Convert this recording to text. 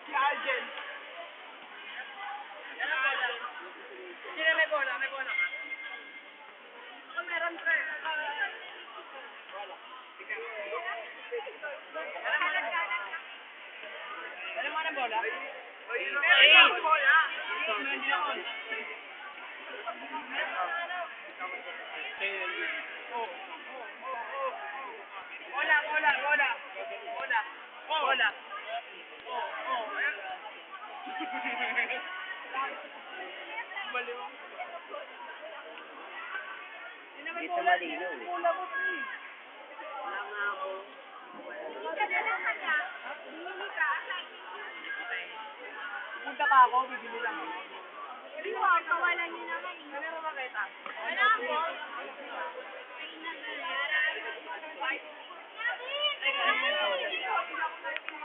Si Aljen. Sino may bola? May bola ka? Ako meron pre. Ano mo ng bola? Meron ako bola. Hindi ako. Bola, bola, bola. Bola. Bola. Dito malinaw eh. Wala nga ako. Punta pa ako, bibili lang ako. Hindi mo, kawalan niyo naman. Ano mo makita? Wala po. Ay, naglalaro.